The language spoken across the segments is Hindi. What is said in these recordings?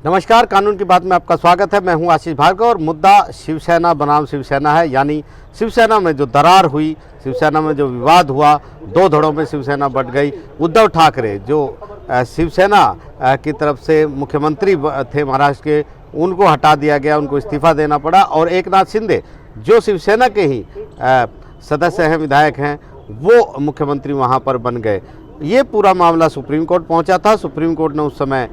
नमस्कार, कानून की बात में आपका स्वागत है। मैं हूं आशीष भार्गव और मुद्दा शिवसेना बनाम शिवसेना है। यानी शिवसेना में जो दरार हुई, शिवसेना में जो विवाद हुआ, दो धड़ों में शिवसेना बट गई। उद्धव ठाकरे जो शिवसेना की तरफ से मुख्यमंत्री थे महाराष्ट्र के, उनको हटा दिया गया, उनको इस्तीफा देना पड़ा। और एकनाथ शिंदे जो शिवसेना के ही सदस्य हैं, विधायक हैं, वो मुख्यमंत्री वहाँ पर बन गए। ये पूरा मामला सुप्रीम कोर्ट पहुंचा था। सुप्रीम कोर्ट ने उस समय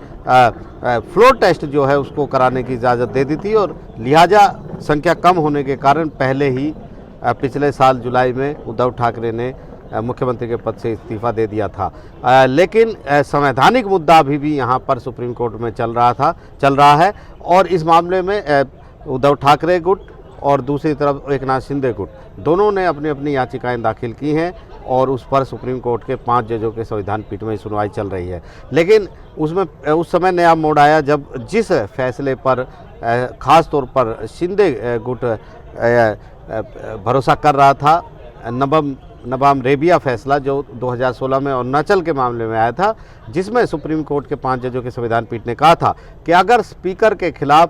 फ्लोर टेस्ट जो है उसको कराने की इजाज़त दे दी थी और लिहाजा संख्या कम होने के कारण पहले ही पिछले साल जुलाई में उद्धव ठाकरे ने मुख्यमंत्री के पद से इस्तीफा दे दिया था। लेकिन संवैधानिक मुद्दा अभी भी यहाँ पर सुप्रीम कोर्ट में चल रहा है। और इस मामले में उद्धव ठाकरे गुट और दूसरी तरफ एकनाथ शिंदे गुट दोनों ने अपनी अपनी याचिकाएं दाखिल की हैं और उस पर सुप्रीम कोर्ट के 5 जजों के संविधान पीठ में सुनवाई चल रही है। लेकिन उसमें उस समय नया मोड़ आया जब जिस फैसले पर ख़ास तौर पर शिंदे गुट भरोसा कर रहा था, नबाम रेबिया फैसला जो 2016 में अरुणाचल के मामले में आया था, जिसमें सुप्रीम कोर्ट के 5 जजों के संविधान पीठ ने कहा था कि अगर स्पीकर के खिलाफ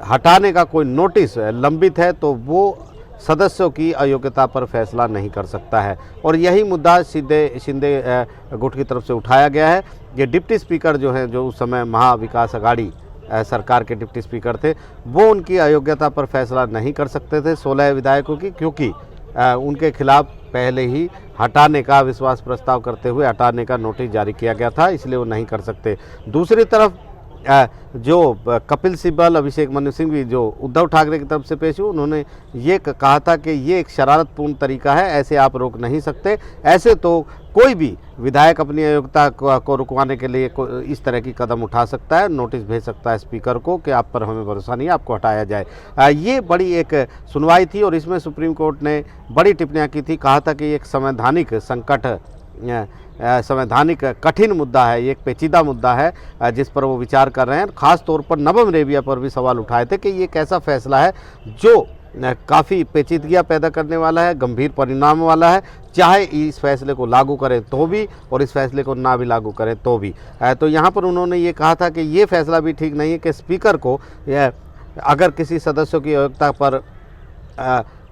हटाने का कोई नोटिस लंबित है तो वो सदस्यों की अयोग्यता पर फैसला नहीं कर सकता है। और यही मुद्दा शिंदे गुट की तरफ से उठाया गया है। ये डिप्टी स्पीकर जो हैं, जो उस समय महाविकास अघाड़ी सरकार के डिप्टी स्पीकर थे, वो उनकी अयोग्यता पर फैसला नहीं कर सकते थे 16 विधायकों की, क्योंकि उनके खिलाफ पहले ही हटाने का विश्वास प्रस्ताव करते हुए हटाने का नोटिस जारी किया गया था, इसलिए वो नहीं कर सकते। दूसरी तरफ जो कपिल सिब्बल, अभिषेक मनु सिंह भी जो उद्धव ठाकरे की तरफ से पेश हुए, उन्होंने ये कहा था कि ये एक शरारतपूर्ण तरीका है, ऐसे आप रोक नहीं सकते। ऐसे तो कोई भी विधायक अपनी अयोग्यता को रुकवाने के लिए इस तरह की कदम उठा सकता है, नोटिस भेज सकता है स्पीकर को कि आप पर हमें भरोसा नहीं है, आपको हटाया जाए। ये बड़ी एक सुनवाई थी और इसमें सुप्रीम कोर्ट ने बड़ी टिप्पणियाँ की थी। कहा था कि एक संवैधानिक संकट, संवैधानिक कठिन मुद्दा है, ये एक पेचीदा मुद्दा है जिस पर वो विचार कर रहे हैं। ख़ास तौर पर नबम रेबिया पर भी सवाल उठाए थे कि ये कैसा फैसला है जो काफ़ी पेचीदगियाँ पैदा करने वाला है, गंभीर परिणाम वाला है, चाहे इस फैसले को लागू करें तो भी और इस फैसले को ना भी लागू करें तो भी। तो यहाँ पर उन्होंने ये कहा था कि ये फैसला भी ठीक नहीं है कि स्पीकर को अगर किसी सदस्यों की अयोग्यता पर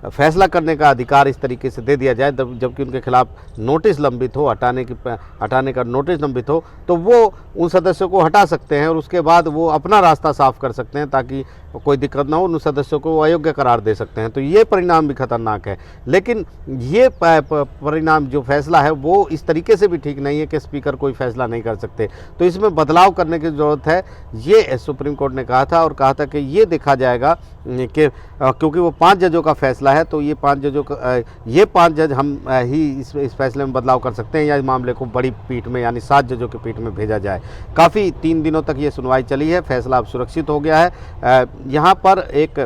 फैसला करने का अधिकार इस तरीके से दे दिया जाए, जबकि उनके खिलाफ नोटिस लंबित हो, हटाने का नोटिस लंबित हो, तो वो उन सदस्यों को हटा सकते हैं और उसके बाद वो अपना रास्ता साफ कर सकते हैं ताकि कोई दिक्कत ना हो, उन सदस्यों को अयोग्य करार दे सकते हैं। तो ये परिणाम भी खतरनाक है। लेकिन ये परिणाम जो फैसला है वो इस तरीके से भी ठीक नहीं है कि स्पीकर कोई फैसला नहीं कर सकते। तो इसमें बदलाव करने की ज़रूरत है, ये सुप्रीम कोर्ट ने कहा था। और कहा था कि ये देखा जाएगा कि क्योंकि वो 5 जजों का फैसला है, तो ये 5 जज हम ही इस फैसले में बदलाव कर सकते हैं या इस मामले को बड़ी पीठ में यानी 7 जजों की पीठ में भेजा जाए। काफ़ी 3 दिनों तक ये सुनवाई चली है, फैसला अब सुरक्षित हो गया है। यहाँ पर एक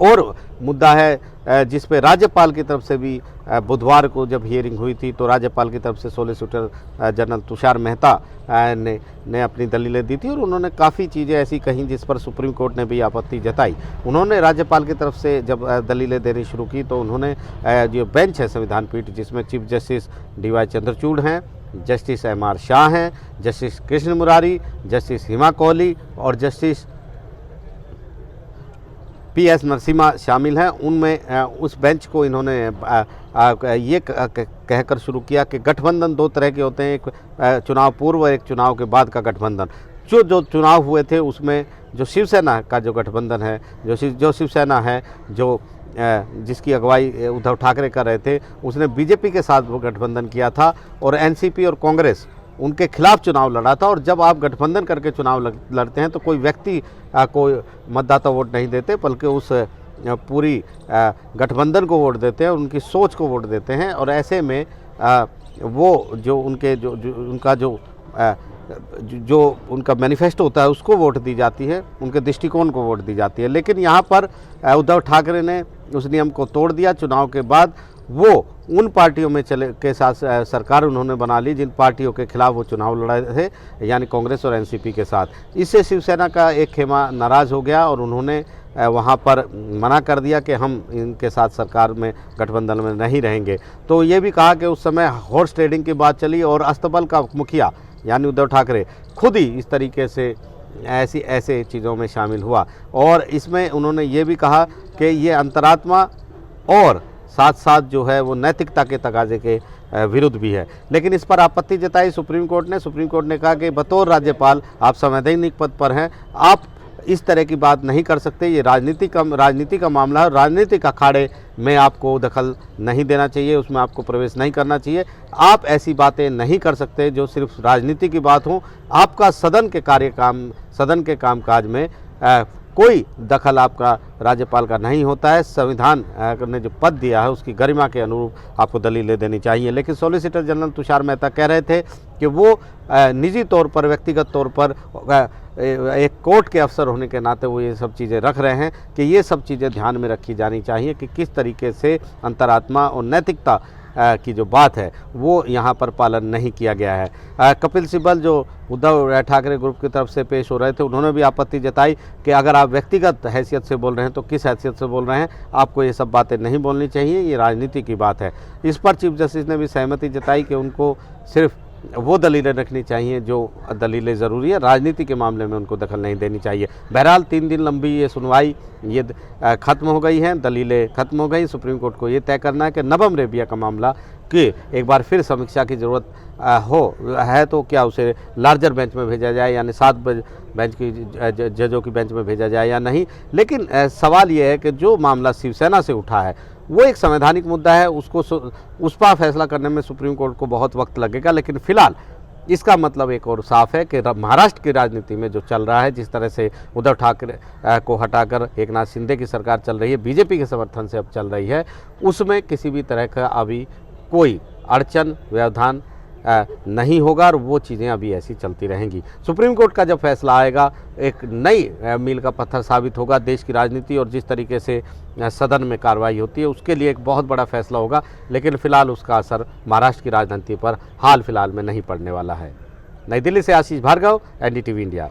और मुद्दा है जिस पे राज्यपाल की तरफ से भी बुधवार को जब हियरिंग हुई थी, तो राज्यपाल की तरफ से सॉलिसिटर जनरल तुषार मेहता ने अपनी दलीलें दी थी और उन्होंने काफ़ी चीज़ें ऐसी कहीं जिस पर सुप्रीम कोर्ट ने भी आपत्ति जताई। उन्होंने राज्यपाल की तरफ से जब दलीलें देनी शुरू की तो उन्होंने जो बेंच है संविधान पीठ, जिसमें चीफ जस्टिस DY चंद्रचूड़ हैं, जस्टिस MR शाह हैं, जस्टिस कृष्ण मुरारी, जस्टिस हिमा कोहली और जस्टिस PS नरसिम्हा शामिल हैं, उनमें उस बेंच को इन्होंने ये कहकर शुरू किया कि गठबंधन 2 तरह के होते हैं, एक चुनाव पूर्व और एक चुनाव के बाद का गठबंधन। जो चुनाव हुए थे उसमें जो शिवसेना का जो गठबंधन है, जो शिवसेना है, जो जिसकी अगुवाई उद्धव ठाकरे कर रहे थे, उसने BJP के साथ वो गठबंधन किया था और NCP और कांग्रेस उनके खिलाफ चुनाव लड़ा था। और जब आप गठबंधन करके चुनाव लड़ते हैं तो कोई व्यक्ति कोई मतदाता वोट नहीं देते, बल्कि उस पूरी गठबंधन को वोट देते हैं, उनकी सोच को वोट देते हैं। और ऐसे में वो जो उनके जो उनका मैनिफेस्टो होता है उसको वोट दी जाती है, उनके दृष्टिकोण को वोट दी जाती है। लेकिन यहाँ पर उद्धव ठाकरे ने उस नियम को तोड़ दिया। चुनाव के बाद वो उन पार्टियों में के साथ सरकार उन्होंने बना ली जिन पार्टियों के खिलाफ वो चुनाव लड़े थे, यानी कांग्रेस और NCP के साथ। इससे शिवसेना का एक खेमा नाराज़ हो गया और उन्होंने वहाँ पर मना कर दिया कि हम इनके साथ सरकार में गठबंधन में नहीं रहेंगे। तो ये भी कहा कि उस समय हॉर्स ट्रेडिंग की बात चली और अस्तबल का मुखिया यानी उद्धव ठाकरे खुद ही इस तरीके से ऐसे चीज़ों में शामिल हुआ। और इसमें उन्होंने ये भी कहा कि ये अंतरात्मा और साथ साथ जो है वो नैतिकता के तकाजे के विरुद्ध भी है। लेकिन इस पर आपत्ति जताई सुप्रीम कोर्ट ने कहा कि बतौर राज्यपाल आप संवैधानिक पद पर हैं, आप इस तरह की बात नहीं कर सकते, ये राजनीति का मामला है, राजनीतिक अखाड़े में आपको दखल नहीं देना चाहिए, उसमें आपको प्रवेश नहीं करना चाहिए, आप ऐसी बातें नहीं कर सकते जो सिर्फ राजनीति की बात हो। आपका सदन के कामकाज में कोई दखल आपका राज्यपाल का नहीं होता है। संविधान ने जो पद दिया है उसकी गरिमा के अनुरूप आपको दलीलें देनी चाहिए। लेकिन सॉलिसिटर जनरल तुषार मेहता कह रहे थे कि वो निजी तौर पर, व्यक्तिगत तौर पर एक कोर्ट के अफसर होने के नाते वो ये सब चीज़ें रख रहे हैं कि ये सब चीज़ें ध्यान में रखी जानी चाहिए कि किस तरीके से अंतरात्मा और नैतिकता की जो बात है वो यहाँ पर पालन नहीं किया गया है। कपिल सिब्बल जो उद्धव ठाकरे ग्रुप की तरफ से पेश हो रहे थे, उन्होंने भी आपत्ति जताई कि अगर आप व्यक्तिगत हैसियत से बोल रहे हैं तो किस हैसियत से बोल रहे हैं, आपको ये सब बातें नहीं बोलनी चाहिए, ये राजनीति की बात है। इस पर चीफ जस्टिस ने भी सहमति जताई कि उनको सिर्फ वो दलीलें रखनी चाहिए जो दलीलें ज़रूरी है, राजनीति के मामले में उनको दखल नहीं देनी चाहिए। बहरहाल 3 दिन लंबी ये सुनवाई ये ख़त्म हो गई हैं, दलीलें ख़त्म हो गई। सुप्रीम कोर्ट को ये तय करना है कि नबम रेबिया का मामला कि एक बार फिर समीक्षा की ज़रूरत है तो क्या उसे लार्जर बेंच में भेजा जाए, यानी 7 बेंच की जजों की बेंच में भेजा जाए या नहीं। लेकिन सवाल ये है कि जो मामला शिवसेना से उठा है वो एक संवैधानिक मुद्दा है, उस पर फैसला करने में सुप्रीम कोर्ट को बहुत वक्त लगेगा। लेकिन फिलहाल इसका मतलब एक और साफ है कि महाराष्ट्र की राजनीति में जो चल रहा है, जिस तरह से उद्धव ठाकरे को हटाकर एकनाथ शिंदे की सरकार चल रही है, बीजेपी के समर्थन से अब चल रही है, उसमें किसी भी तरह का अभी कोई अड़चन, व्यवधान नहीं होगा और वो चीज़ें अभी ऐसी चलती रहेंगी। सुप्रीम कोर्ट का जब फैसला आएगा एक नई मील का पत्थर साबित होगा देश की राजनीति और जिस तरीके से सदन में कार्रवाई होती है उसके लिए एक बहुत बड़ा फैसला होगा। लेकिन फिलहाल उसका असर महाराष्ट्र की राजनीति पर हाल फिलहाल में नहीं पड़ने वाला है। नई दिल्ली से आशीष भार्गव, NDTV इंडिया।